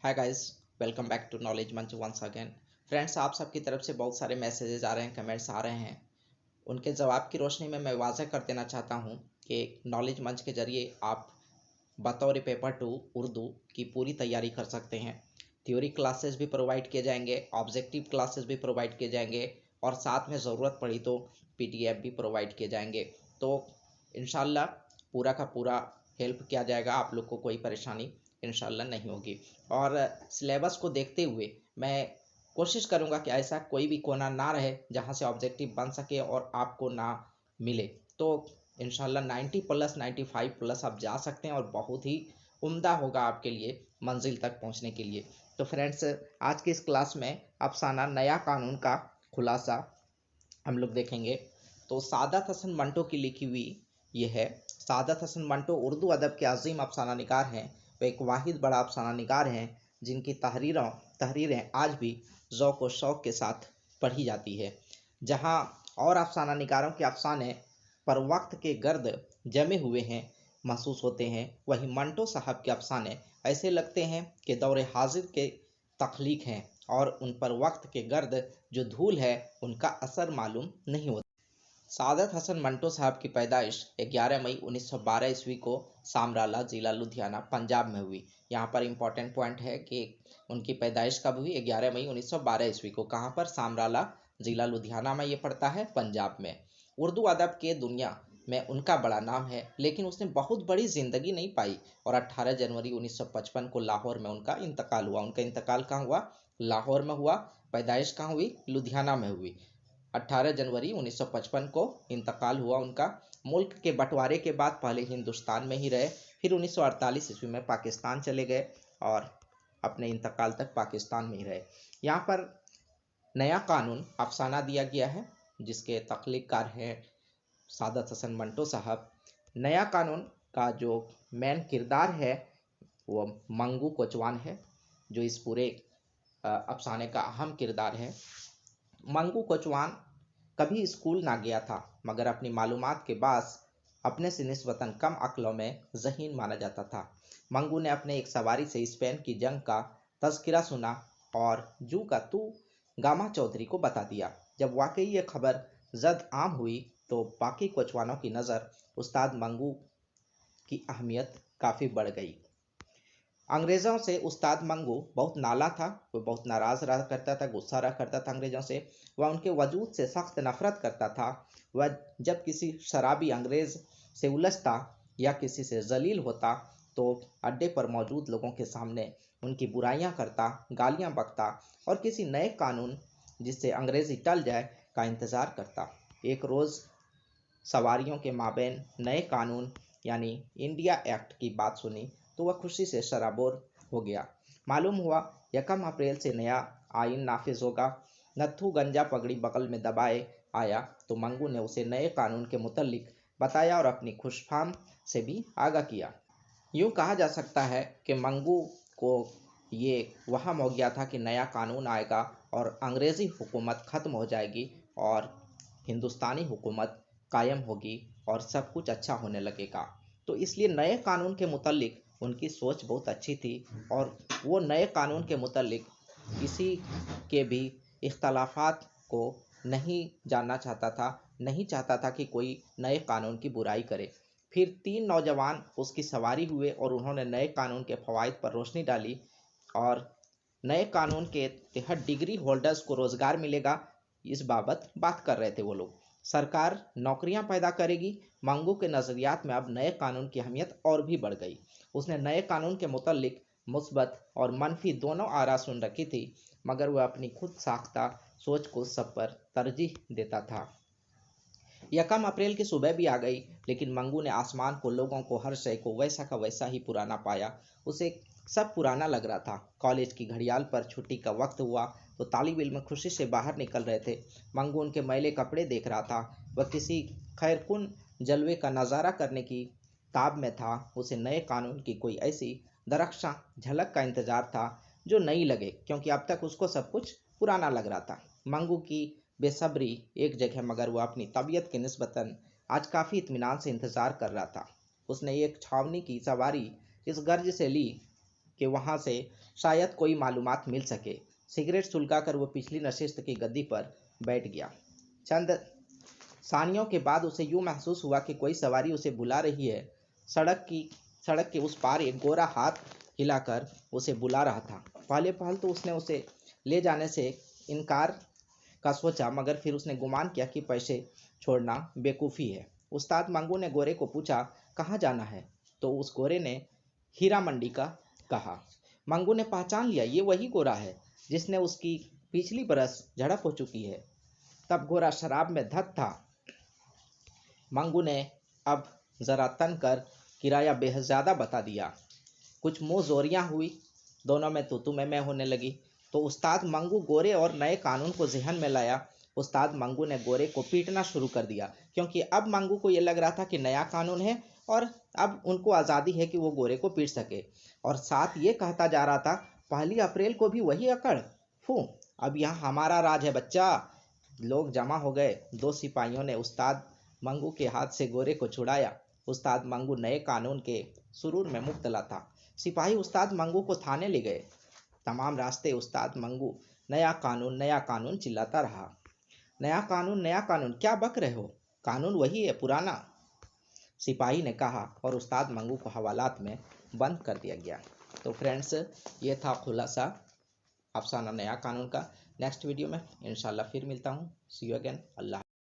Hi guys, welcome back to knowledge Manch once again. Friends, आप सबकी तरफ से बहुत सारे मैसेजेस आ रहे हैं, कमेंट्स आ रहे हैं। उनके जवाब की रोशनी में मैं वाज़ह कर देना चाहता हूं कि नॉलेज मंच के ज़रिए आप बतौर पेपर 2 उर्दू की पूरी तैयारी कर सकते हैं। थ्योरी क्लासेस भी प्रोवाइड किए जाएंगे, ऑब्जेक्टिव क्लासेस भी प्रोवाइड किए जाएंगे और साथ में ज़रूरत पड़ी तो पीडीएफ भी प्रोवाइड किए जाएंगे। तो इंशाल्लाह पूरा का पूरा हेल्प किया जाएगा, आप लोग को कोई परेशानी इंशाल्लाह नहीं होगी। और सिलेबस को देखते हुए मैं कोशिश करूंगा कि ऐसा कोई भी कोना ना रहे जहां से ऑब्जेक्टिव बन सके और आपको ना मिले। तो इंशाल्लाह 90 प्लस 95 प्लस आप जा सकते हैं और बहुत ही उम्दा होगा आपके लिए मंजिल तक पहुंचने के लिए। तो फ्रेंड्स, आज की इस क्लास में अफसाना नया कानून का खुलासा हम लोग देखेंगे। तो सादत हसन मंटो की लिखी हुई ये है। सादत हसन मंटो उर्दू अदब के अजीम अफसाना निगार हैं। वे एक वाहिद बड़ा अफसाना निगार हैं जिनकी तहरीरें आज भी ज़ौक़ व शौक़ के साथ पढ़ी जाती है। जहाँ और अफसाना निगारों के अफसाने पर वक्त के गर्द जमे हुए हैं महसूस होते हैं, वहीं मंटो साहब के अफसाने ऐसे लगते हैं कि दौर हाजिर के तख्लीक हैं और उन पर वक्त के गर्द जो धूल है उनका असर मालूम नहीं होता। सादत हसन मंटो साहब की पैदाइश 11 मई 1912 ईस्वी को सामराला ज़िला लुधियाना पंजाब में हुई। यहाँ पर इम्पोर्टेंट पॉइंट है कि उनकी पैदाइश कब हुई? 11 मई 1912 ईस्वी को। कहाँ पर? सामराला ज़िला लुधियाना में ये पड़ता है, पंजाब में। उर्दू अदब के दुनिया में उनका बड़ा नाम है, लेकिन उसने बहुत बड़ी ज़िंदगी नहीं पाई और 18 जनवरी 1955 को लाहौर में उनका इंतकाल हुआ। उनका इंतकाल कहाँ हुआ? लाहौर में हुआ। पैदाइश कहाँ हुई? लुधियाना में हुई। 18 जनवरी 1955 को इंतकाल हुआ उनका। मुल्क के बंटवारे के बाद पहले हिंदुस्तान में ही रहे, फिर 1948 ईस्वी में पाकिस्तान चले गए और अपने इंतकाल तक पाकिस्तान में ही रहे। यहाँ पर नया कानून अफसाना दिया गया है जिसके तख्लीक़कार हैं सादत हसन मंटो साहब। नया कानून का जो मेन किरदार है वो मंगू कोचवान है, जो इस पूरे अफसाने का अहम किरदार है। मंगू कोचवान कभी स्कूल ना गया था, मगर अपनी मालूमात के बास अपने से निस्बतन कम अक्लों में ज़हीन माना जाता था। मंगू ने अपने एक सवारी से स्पेन की जंग का तज़किरा सुना और जू का तू गामा चौधरी को बता दिया। जब वाकई ये खबर जद आम हुई तो बाकी कोचवानों की नज़र उस्ताद मंगू की अहमियत काफ़ी बढ़ गई। अंग्रेज़ों से उस्ताद मंगू बहुत नाला था, वो बहुत नाराज़ रहा करता था, गुस्सा रहा करता था अंग्रेज़ों से। वह उनके वजूद से सख्त नफरत करता था। वह जब किसी शराबी अंग्रेज़ से उलझता या किसी से जलील होता तो अड्डे पर मौजूद लोगों के सामने उनकी बुराइयां करता, गालियां बकता और किसी नए कानून जिससे अंग्रेज़ी टल जाए का इंतज़ार करता। एक रोज़ सवारियों के माबैन नए कानून यानी इंडिया एक्ट की बात सुनी तो वह खुशी से शराबोर हो गया। मालूम हुआ 1 अप्रैल से नया आइन नाफिज होगा। नत्थू गंजा पगड़ी बगल में दबाए आया तो मंगू ने उसे नए कानून के मुतल्लिक बताया और अपनी खुशफाम से भी आगाह किया। यूँ कहा जा सकता है कि मंगू को ये वहम हो गया था कि नया कानून आएगा और अंग्रेज़ी हुकूमत ख़त्म हो जाएगी और हिंदुस्तानी हुकूमत कायम होगी और सब कुछ अच्छा होने लगेगा। तो इसलिए नए कानून के मुतल्लिक उनकी सोच बहुत अच्छी थी और वो नए कानून के मुतल्लिक किसी के भी इख्तलाफात को नहीं जानना चाहता था, नहीं चाहता था कि कोई नए कानून की बुराई करे। फिर 3 नौजवान उसकी सवारी हुए और उन्होंने नए कानून के फ़वाइद पर रोशनी डाली और नए कानून के तहत डिग्री होल्डर्स को रोज़गार मिलेगा, इस बाबत बात कर रहे थे वो लोग। सरकार नौकरियां पैदा करेगी। मंगू के नज़रियात में अब नए कानून की अहमियत और भी बढ़ गई। उसने नए कानून के मुतल्लिक मुस्बत और मनफी दोनों आरा सुन रखी थी, मगर वह अपनी खुद साख्ता सोच को सब पर तरजीह देता था। 1 अप्रैल की सुबह भी आ गई, लेकिन मंगू ने आसमान को, लोगों को, हर शय को वैसा का वैसा ही पुराना पाया। उसे सब पुराना लग रहा था। कॉलेज की घड़ियाल पर छुट्टी का वक्त हुआ तो तालिब इल्म खुशी से बाहर निकल रहे थे। मंगू उनके मैले कपड़े देख रहा था। वह किसी खैरकुन जलवे का नज़ारा करने की ताब में था। उसे नए कानून की कोई ऐसी दरख्शां झलक का इंतज़ार था जो नई लगे, क्योंकि अब तक उसको सब कुछ पुराना लग रहा था। मंगू की बेसब्री एक जगह, मगर वह अपनी तबीयत के निस्बतन आज काफ़ी इत्मीनान से इंतज़ार कर रहा था। उसने एक छावनी की सवारी इस गर्ज से ली कि वहाँ से शायद कोई मालूमात मिल सके। सिगरेट सुलगाकर वो पिछली नशिस्त की गद्दी पर बैठ गया। चंद सानियों के बाद उसे यूं महसूस हुआ कि कोई सवारी उसे बुला रही है। सड़क के उस पार एक गोरा हाथ हिलाकर उसे बुला रहा था। पहले पहल तो उसने उसे ले जाने से इनकार का सोचा, मगर फिर उसने गुमान किया कि पैसे छोड़ना बेवकूफ़ी है। उस्ताद मंगू ने गोरे को पूछा, कहाँ जाना है? तो उस गोरे ने हीरा मंडी का कहा। मंगू ने पहचान लिया, ये वही गोरा है जिसने उसकी पिछली बरस झड़प हो चुकी है। तब गोरा शराब में धत था। मंगू ने अब जरा तन कर किराया बेहद ज़्यादा बता दिया। कुछ मुँह जोरियाँ हुई, दोनों में तू मैं होने लगी। तो उस्ताद मंगू गोरे और नए कानून को जहन में लाया। उस्ताद मंगू ने गोरे को पीटना शुरू कर दिया, क्योंकि अब मंगू को ये लग रहा था कि नया कानून है और अब उनको आज़ादी है कि वो गोरे को पीट सके। और साथ ये कहता जा रहा था, 1 अप्रैल को भी वही अकड़, फू, अब यहाँ हमारा राज है बच्चा। लोग जमा हो गए। 2 सिपाहियों ने उस्ताद मंगू के हाथ से गोरे को छुड़ाया। उस्ताद मंगू नए कानून के सुरूर में मुब्तला था। सिपाही उस्ताद मंगू को थाने ले गए। तमाम रास्ते उस्ताद मंगू नया कानून चिल्लाता रहा। नया कानून क्या बक रहे हो? कानून वही है पुराना, सिपाही ने कहा, और उस्ताद मंगू को हवालात में बंद कर दिया गया। तो फ्रेंड्स, ये था खुलासा अफसाना नया कानून का। नेक्स्ट वीडियो में इंशाल्लाह फिर मिलता हूँ। सी यू अगेन। अल्लाह।